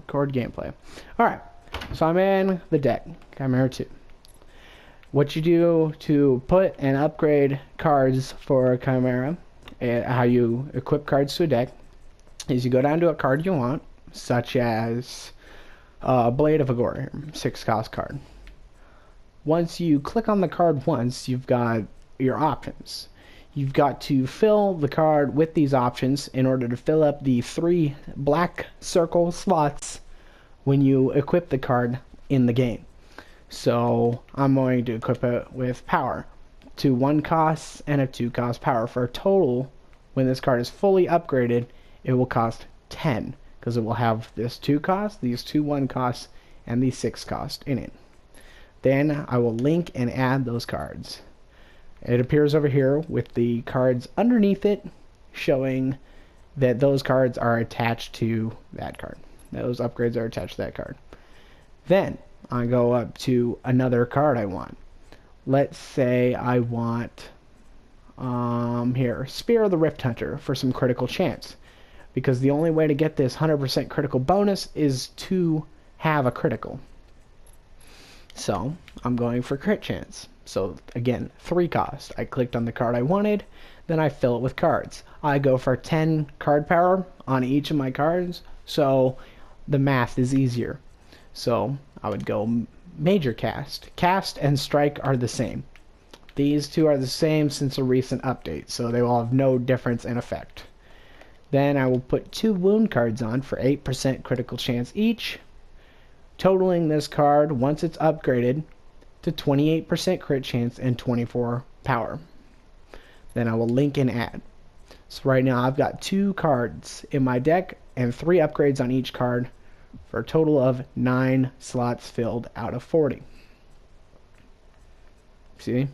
record gameplay. Alright, so I'm in the deck, Chimera 2. What you do to put and upgrade cards for Chimera, and how you equip cards to a deck, is you go down to a card you want, such as Blade of Agor, 6-cost card. Once you click on the card once, you've got your options. You've got to fill the card with these options in order to fill up the 3 black circle slots when you equip the card in the game. So I'm going to equip it with power. 2 1-costs and a 2-cost power for a total, when this card is fully upgraded, it will cost 10, because it will have this 2-cost, these 2 1-costs, and these 6-cost in it. Then I will link and add those cards. It appears over here with the cards underneath it, showing that those cards are attached to that card. Those upgrades are attached to that card. Then I go up to another card I want. Let's say I want here, Spear of the Rift Hunter for some critical chance. Because the only way to get this 100% critical bonus is to have a critical. So I'm going for crit chance. So again, 3 cost. I clicked on the card I wanted, then I fill it with cards. I go for 10 card power on each of my cards, so the math is easier. So I would go major cast. Cast and strike are the same. These two are the same since a recent update, so they will have no difference in effect. Then I will put 2 wound cards on for 8% critical chance each, totaling this card, once it's upgraded, to 28% crit chance and 24 power. Then I will link and add. So right now I've got 2 cards in my deck and 3 upgrades on each card for a total of 9 slots filled out of 40. See?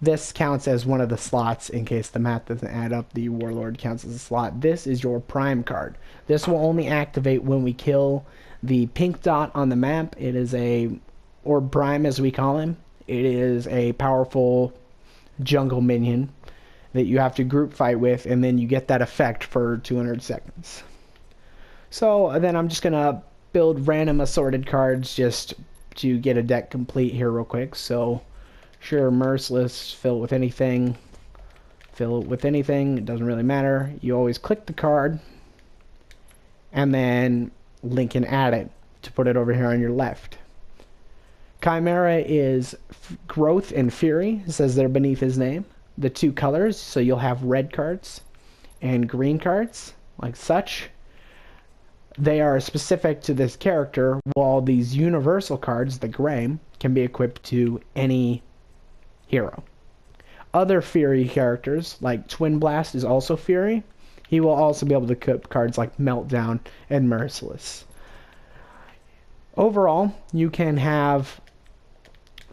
This counts as one of the slots in case the math doesn't add up. The Warlord counts as a slot. This is your prime card. This will only activate when we kill the pink dot on the map. It is or Prime as we call him. It is a powerful jungle minion that you have to group fight with, and then you get that effect for 200 seconds. So then I'm just gonna build random assorted cards just to get a deck complete here real quick. So sure, Merciless, fill it with anything. Fill it with anything, it doesn't really matter. You always click the card and then link and add it to put it over here on your left. Chimera is Growth and Fury, it says there beneath his name. The 2 colors, so you'll have red cards and green cards, like such. They are specific to this character, while these universal cards, the gray, can be equipped to any hero. Other Fury characters, like Twin Blast is also Fury. He will also be able to equip cards like Meltdown and Merciless. Overall, you can have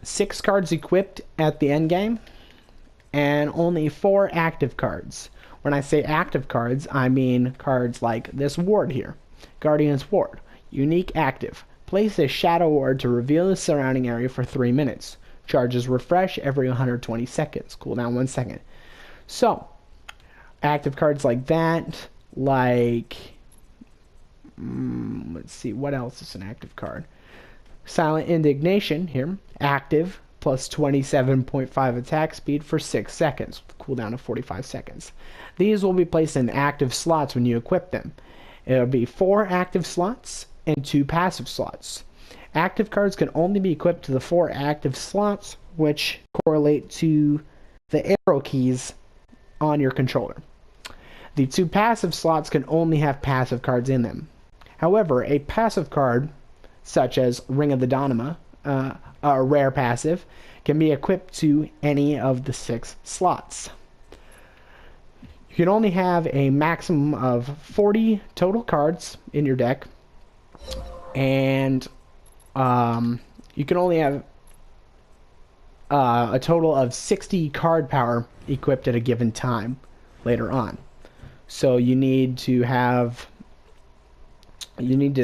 6 cards equipped at the end game and only 4 active cards. When I say active cards, I mean cards like this ward here, Guardian's Ward. Unique active. Place a shadow ward to reveal the surrounding area for 3 minutes. Charges refresh every 120 seconds. Cooldown 1 second. So, active cards like that, like let's see, what else is an active card? Silent Indignation here, active, plus 27.5 attack speed for 6 seconds, cooldown of 45 seconds. These will be placed in active slots when you equip them. It'll be 4 active slots and 2 passive slots. Active cards can only be equipped to the 4 active slots, which correlate to the arrow keys on your controller. The 2 passive slots can only have passive cards in them. However, a passive card, such as Ring of the Donima, a rare passive, can be equipped to any of the 6 slots. You can only have a maximum of 40 total cards in your deck, and you can only have a total of 60 card power equipped at a given time later on. So you need to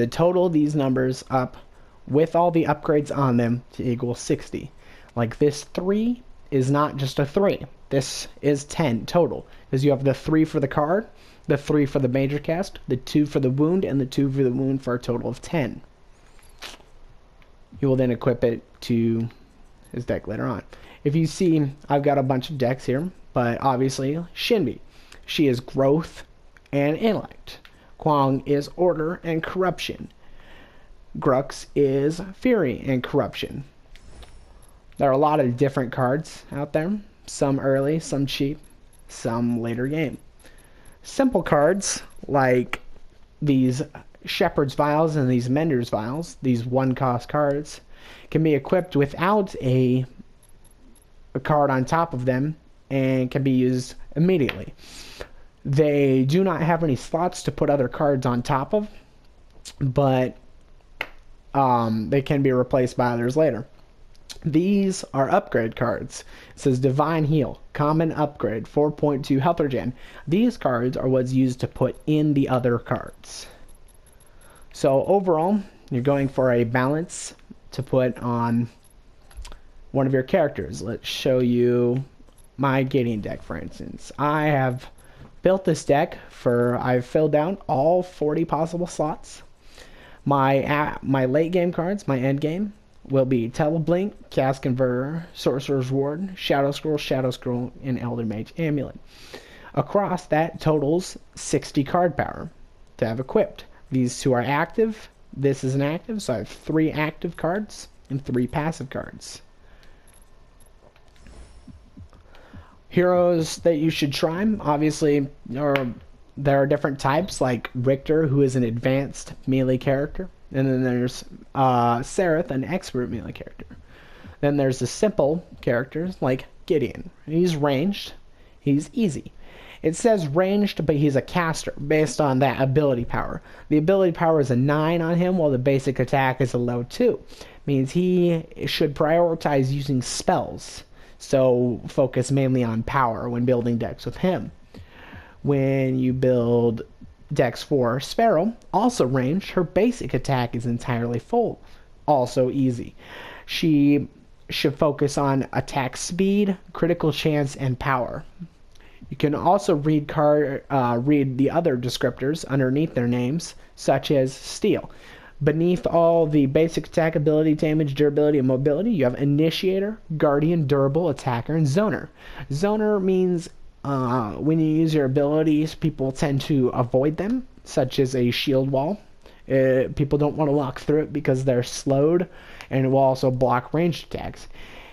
total these numbers up with all the upgrades on them to equal 60. Like this 3 is not just a 3. This is 10 total, because you have the 3 for the card, the 3 for the major cast, the 2 for the wound, and the 2 for the wound for a total of 10. He will then equip it to his deck later on. If you see, I've got a bunch of decks here, but obviously Shinbi. She is growth and intellect. Kwang is order and corruption. Grux is fury and corruption. There are a lot of different cards out there. Some early, some cheap, some later game. Simple cards like these Shepherd's Vials and these Mender's Vials, these one-cost cards, can be equipped without a card on top of them and can be used immediately. They do not have any slots to put other cards on top of, but they can be replaced by others later. These are upgrade cards. It says Divine Heal, Common Upgrade, 4.2 health regen. These cards are what's used to put in the other cards. So overall, you're going for a balance to put on one of your characters. Let's show you my gating deck, for instance. I have built this deck I've filled out all 40 possible slots. My late game cards, my end game, will be Teleblink, Cast Converter, Sorcerer's Ward, Shadow Scroll, and Elder Mage Amulet. Across that totals 60 card power to have equipped. These 2 are active. This is an active, so I have 3 active cards and 3 passive cards. Heroes that you should try, obviously, there are different types, like Richter, who is an advanced melee character. And then there's Sereth, an expert melee character. Then there's the simple characters, like Gideon. He's ranged. He's easy. It says ranged, but he's a caster, based on that ability power. The ability power is a 9 on him, while the basic attack is a low 2. Means he should prioritize using spells. So focus mainly on power when building decks with him. When you build decks for Sparrow, also ranged, her basic attack is entirely full. Also easy. She should focus on attack speed, critical chance, and power. You can also read the other descriptors underneath their names, such as Steel. Beneath all the basic attack, ability, damage, durability, and mobility, you have Initiator, Guardian, Durable, Attacker, and Zoner. Zoner means when you use your abilities, people tend to avoid them, such as a shield wall. People don't want to walk through it because they're slowed, and it will also block ranged attacks.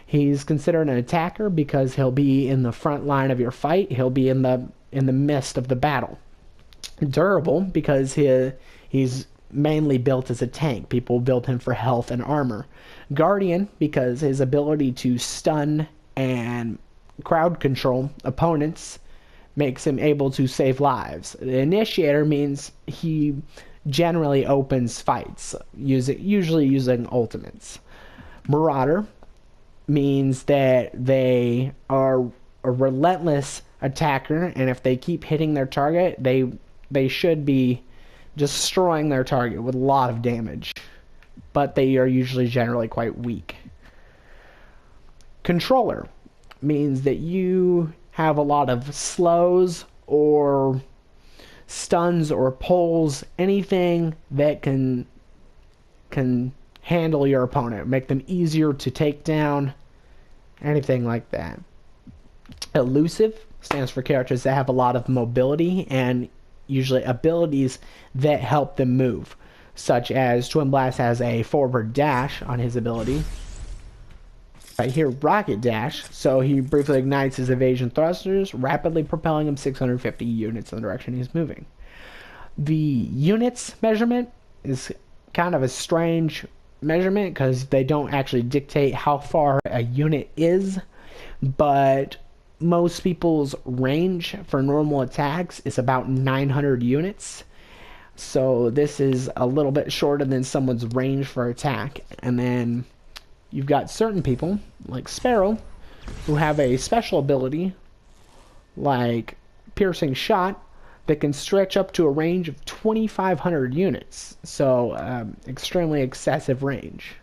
He's considered an attacker because he'll be in the front line of your fight. He'll be in the midst of the battle. Durable because he's mainly built as a tank. People build him for health and armor. Guardian because his ability to stun and crowd control opponents makes him able to save lives. The Initiator means he generally opens fights, usually using ultimates. Marauder means that they are a relentless attacker, and if they keep hitting their target, they should be destroying their target with a lot of damage, but they are usually generally quite weak. Controller means that you have a lot of slows or stuns or pulls, anything that can handle your opponent, make them easier to take down, anything like that. Elusive stands for characters that have a lot of mobility and usually abilities that help them move, such as Twin Blast has a forward dash on his ability. Right here, Rocket Dash, so he briefly ignites his evasion thrusters, rapidly propelling him 650 units in the direction he's moving. The units measurement is kind of a strange measurement because they don't actually dictate how far a unit is, but most people's range for normal attacks is about 900 units. So this is a little bit shorter than someone's range for attack. And then you've got certain people, like Sparrow, who have a special ability, like Piercing Shot, that can stretch up to a range of 2,500 units. So extremely excessive range.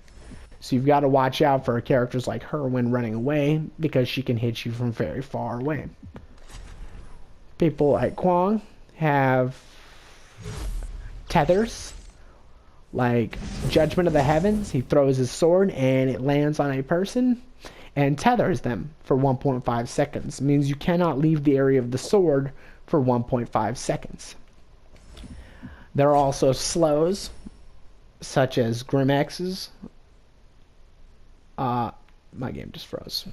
So you've got to watch out for characters like her when running away, because she can hit you from very far away. People like Kwang, have tethers, like Judgment of the Heavens. He throws his sword and it lands on a person and tethers them for 1.5 seconds. It means you cannot leave the area of the sword for 1.5 seconds. There are also slows, such as Grimaxes. My game just froze.